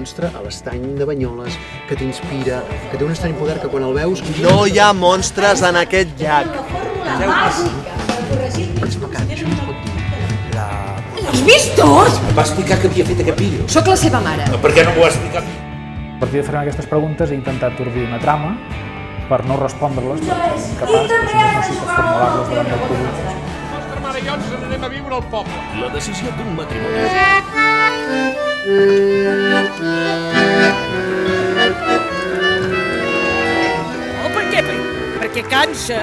monstre a l'estany de Banyoles que t'inspira, que té un estrany poder que quan el veus... No hi ha monstres en aquest llac. Pots pecat, això no es pot dir. L'has vist tot? Em va explicar que havia fet aquest vídeo. Sóc la seva mare. Per què no m'ho va explicar? A partir de fer aquestes preguntes he intentat ordir una trama per no respondre-les, perquè és incapaç, però si no sé per formular-les davant del públic. Nostre mare i jo ens n'anem a viure al poble. La decisió d'un matrimoni. Oh, per què? Perquè cansa.